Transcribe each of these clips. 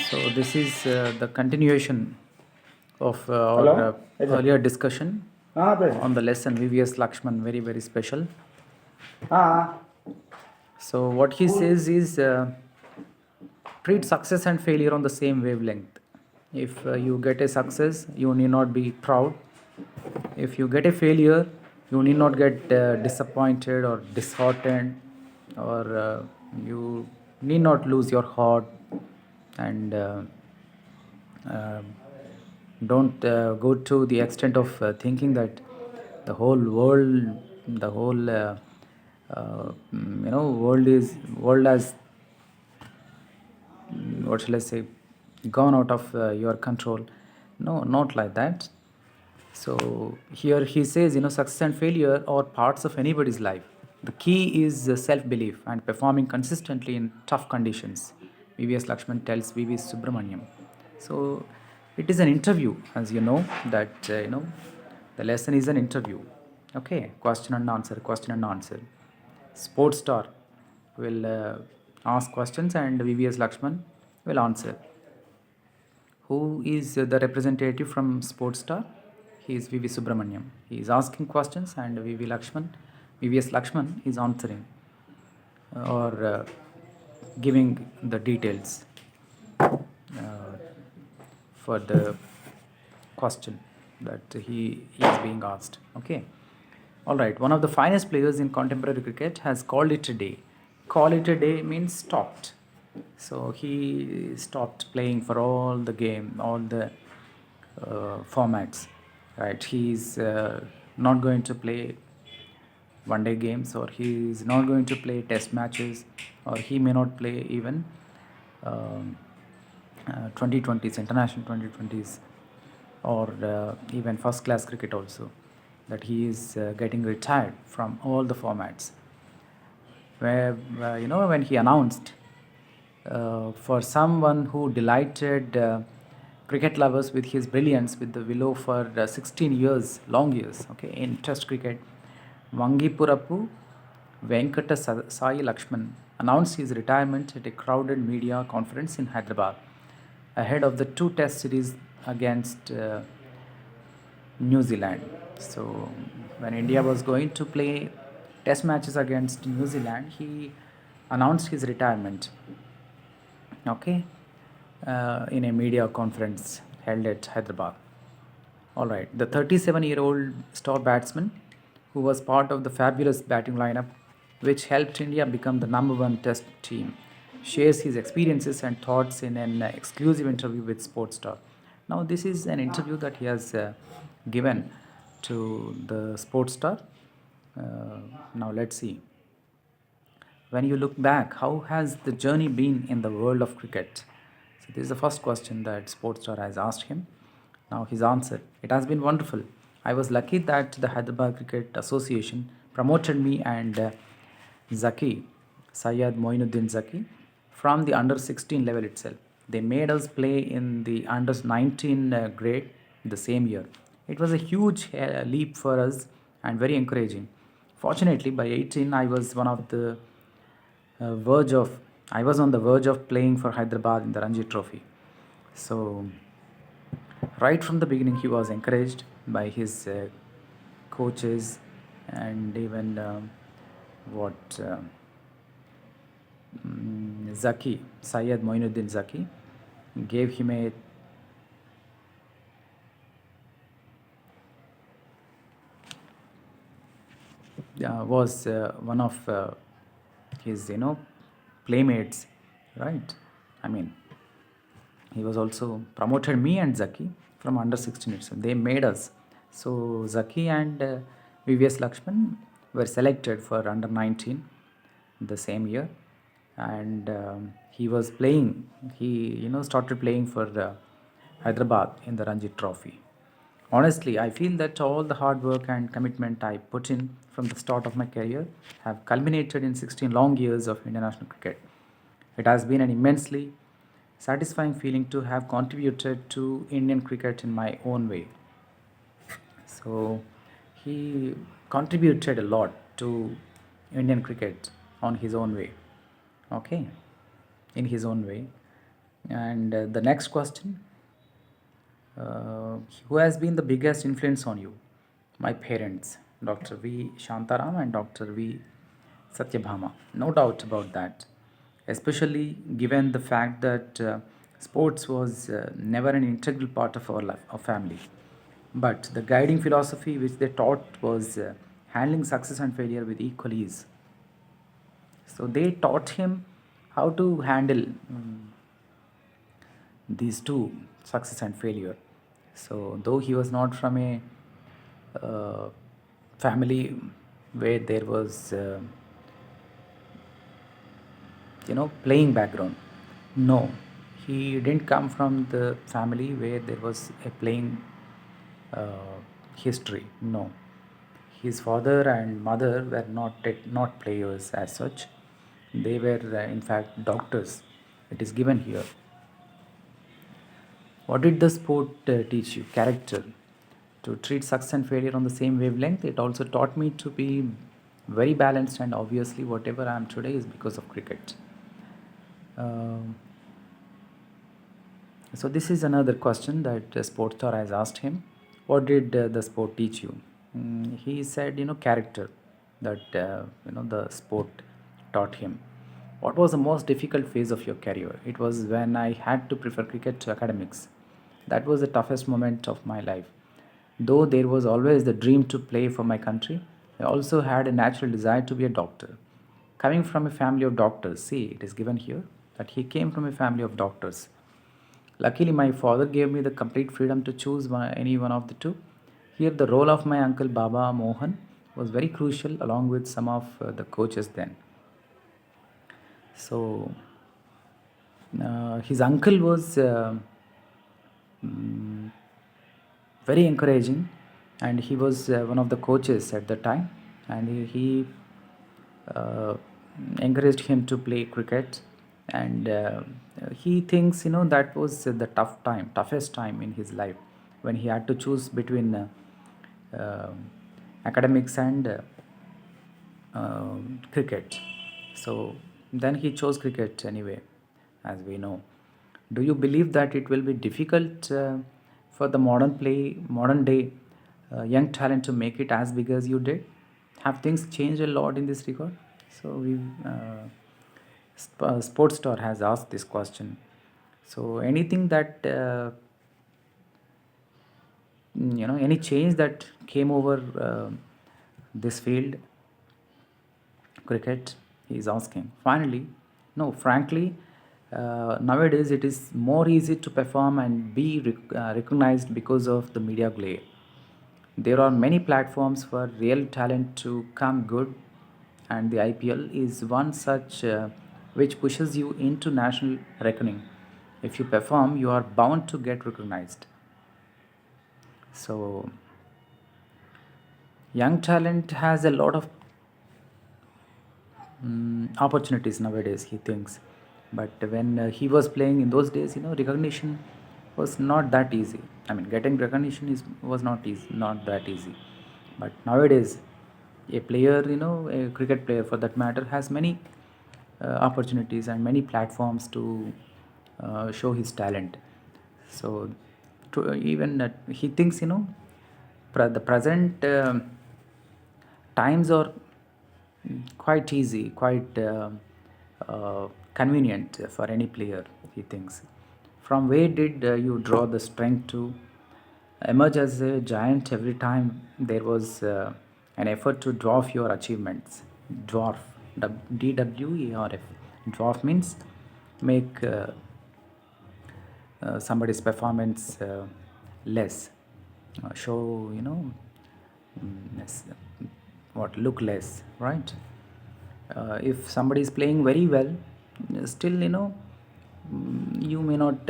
So this is the continuation of Hello? our Yes, sir. earlier discussion Present. on the lesson VVS Laxman, very very special. Ah, So what he says is treat success and failure on the same wavelength. If you get a success, you need not be proud. If you get a failure, you need not get disappointed or disheartened, or you need not lose your heart and uh, don't go to the extent of thinking that the whole world, the whole world has what shall I say, gone out of your control. No, not like that. So here he says, success and failure are parts of anybody's life. The key is self-belief and performing consistently in tough conditions. VVS Lakshman tells VVS Subramaniam. So it is an interview, as you know, that the lesson is an interview. Okay, question and answer, question and answer. Sports star will ask questions and VVS Lakshman will answer. Who is the representative from Sportstar? He is VV Subramaniam. He is asking questions and VVS Lakshman is answering or giving the details for the question that he is being asked. Okay. All right. One of the finest players in contemporary cricket has called it a day. Call it a day means stopped. So he stopped playing for all the game, all the formats. Right. He's not going to play one day games, or he is not going to play test matches, or he may not play even um, 2020s, international 2020s, or even first class cricket also, that he is getting retired from all the formats. Where, when he announced, for someone who delighted cricket lovers with his brilliance with the willow for 16 years, long years, okay, in Test cricket, Vangipurapu Venkata Sai Lakshman announced his retirement at a crowded media conference in Hyderabad ahead of the two Test series against New Zealand. So, when India was going to play Test matches against New Zealand, he announced his retirement, okay, in a media conference held at Hyderabad. All right, the 37-year-old star batsman, who was part of the fabulous batting lineup which helped India become the number one test team, shares his experiences and thoughts in an exclusive interview with Sportstar. Now, this is an interview that he has given to the Sportstar. Now, let's see. When you look back, how has the journey been in the world of cricket? So, this is the first question that Sportstar has asked him. Now, his answer: it has been wonderful. I was lucky that the Hyderabad Cricket Association promoted me and Zaki, Syed Moinuddin Zaki, from the under 16 level itself. They made us play in the under 19 grade the same year. It was a huge leap for us and very encouraging. Fortunately, by 18, verge of I was on the verge of playing for Hyderabad in the Ranji Trophy. So, right from the beginning, he was encouraged by his coaches and even what Zaki, Syed Moinuddin Zaki, gave him a was one of his playmates, right? I mean, he was also promoted me and Zaki from under 16 itself. They made us. So Zaki and VVS Lakshman were selected for under 19 the same year, and he was playing. He started playing for Hyderabad in the Ranji Trophy. Honestly, I feel that all the hard work and commitment I put in from the start of my career have culminated in 16 long years of international cricket. It has been an immensely satisfying feeling to have contributed to Indian cricket in my own way. So he contributed a lot to Indian cricket on his own way. Okay, in his own way. And the next question, uh, who has been the biggest influence on you? My parents, Dr. V. Shantaram and Dr. V. Satyabhama. No doubt about that. Especially given the fact that sports was never an integral part of our life, our family. But the guiding philosophy which they taught was handling success and failure with equal ease. So they taught him how to handle these two, success and failure. So though he was not from a uh, family where there was playing background, no, he didn't come from the family where there was a playing history, no. His father and mother were not players as such. They were in fact doctors. It is given here. What did the sport teach you? Character. To treat success and failure on the same wavelength. It also taught me to be very balanced, and obviously, whatever I am today is because of cricket. Um, so, this is another question that Sports Star has asked him. What did the sport teach you? He said, character that, the sport taught him. What was the most difficult phase of your career? It was when I had to prefer cricket to academics. That was the toughest moment of my life. Though there was always the dream to play for my country, I also had a natural desire to be a doctor. Coming from a family of doctors, see, it is given here that he came from a family of doctors. Luckily, my father gave me the complete freedom to choose any one of the two. Here, the role of my uncle Baba Mohan was very crucial, along with some of the coaches then. So, his uncle was mm, very encouraging, and he was one of the coaches at the time, and he uh, encouraged him to play cricket. And he thinks, that was the toughest time in his life, when he had to choose between uh, academics and cricket. So then he chose cricket anyway, as we know. Do you believe that it will be difficult for the modern day young talent to make it as big as you did? Have things changed a lot in this regard? So Sports Star has asked this question. So anything that any change that came over this field, cricket, he is asking. Finally, no, frankly, nowadays it is more easy to perform and be recognized because of the media glare. There are many platforms for real talent to come good, and the IPL is one such which pushes you into national reckoning. If you perform, you are bound to get recognized. So, young talent has a lot of opportunities nowadays, he thinks. But when he was playing in those days, recognition was not that easy. I mean, getting recognition was not that easy. But nowadays, a player, a cricket player for that matter, has many opportunities and many platforms to show his talent. So, even he thinks, the present times are quite easy, quite convenient for any player, he thinks. From where did you draw the strength to emerge as a giant every time there was an effort to dwarf your achievements? Dwarf, DWERF. Dwarf means make somebody's performance less, show, less, what, look less, right? If somebody is playing very well, still, you may not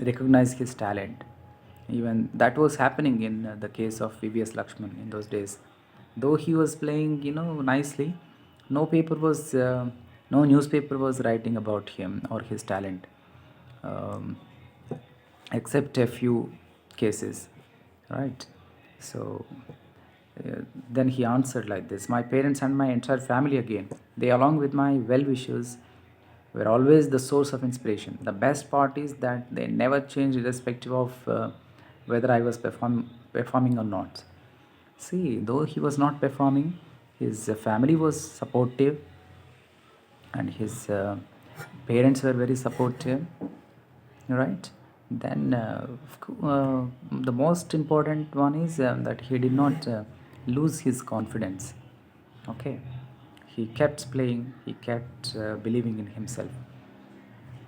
recognize his talent. Even that was happening in the case of VVS Laxman in those days. Though he was playing, nicely, no paper was, no newspaper was writing about him or his talent, um, except a few cases, right? So then he answered like this: my parents and my entire family again, they, along with my well wishers, were always the source of inspiration. The best part is that they never changed irrespective of whether I was performing or not. See, though he was not performing, his family was supportive, and his parents were very supportive, right? Then the most important one is that he did not lose his confidence. Okay, he kept playing, he kept believing in himself.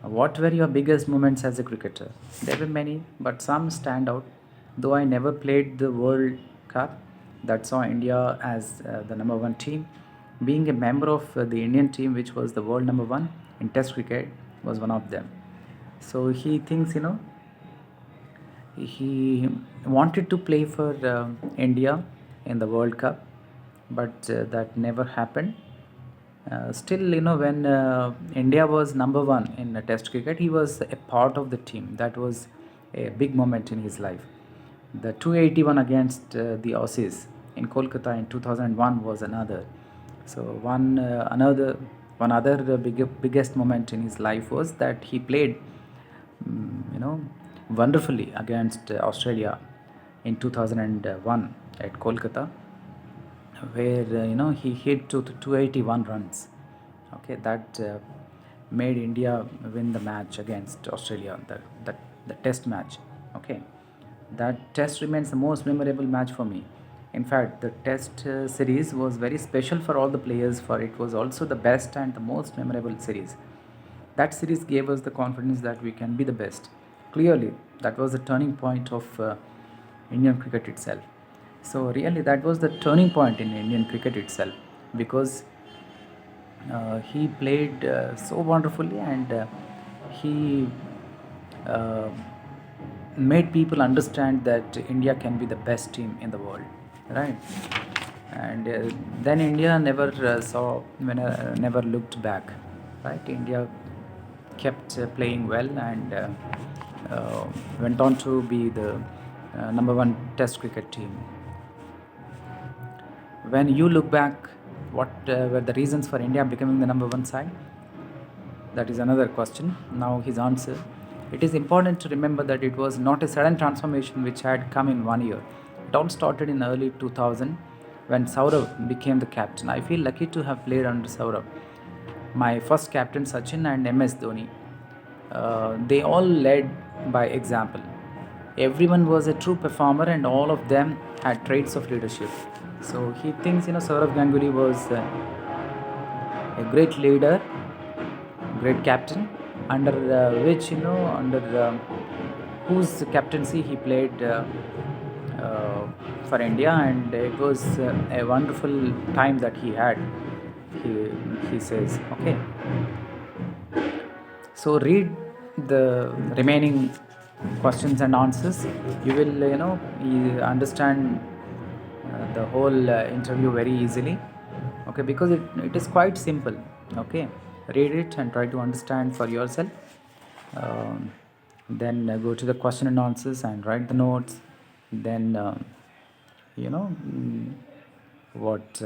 What were your biggest moments as a cricketer? There were many, but some stand out. Though I never played the World Cup that saw India as the number one team, being a member of the Indian team, which was the world number one in Test cricket, was one of them. So he thinks, he wanted to play for India in the World Cup, but that never happened. Still, when India was number one in Test cricket, he was a part of the team. That was a big moment in his life. The 281 against the Aussies in Kolkata in 2001 was another. So one other biggest moment in his life was that he played, wonderfully against Australia in 2001 at Kolkata, where he hit to 281 runs. Okay, that made India win the match against Australia, the test match. Okay, that test remains the most memorable match for me. In fact, the test series was very special for all the players, for it was also the best and the most memorable series. That series gave us the confidence that we can be the best. Clearly, that was the turning point of Indian cricket itself. So, really, that was the turning point in Indian cricket itself, because he played so wonderfully, and he uh, made people understand that India can be the best team in the world, right? And then India never never looked back, right? India kept playing well, and went on to be the number one Test cricket team. When you look back, what were the reasons for India becoming the number one side? That is another question. Now, his answer. It is important to remember that it was not a sudden transformation which had come in 1 year. It all started in early 2000 when Saurav became the captain. I feel lucky to have played under Saurav. My first captain, Sachin, and MS Dhoni. They all led by example. Everyone was a true performer, and all of them had traits of leadership. So he thinks, Saurav Ganguly was a great leader, great captain, under under whose captaincy he played for India, and it was a wonderful time that he had. He says, okay. So read the remaining questions and answers. You will, you understand the whole interview very easily. Okay, because it is quite simple. Okay, read it and try to understand for yourself. Then go to the question and answers and write the notes. Then you know what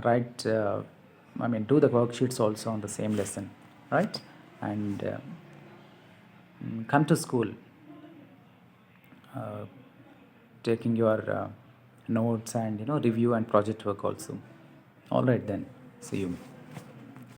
write. Do the worksheets also on the same lesson, right? And come to school uh, taking your notes and review and project work also. All right, then, see you.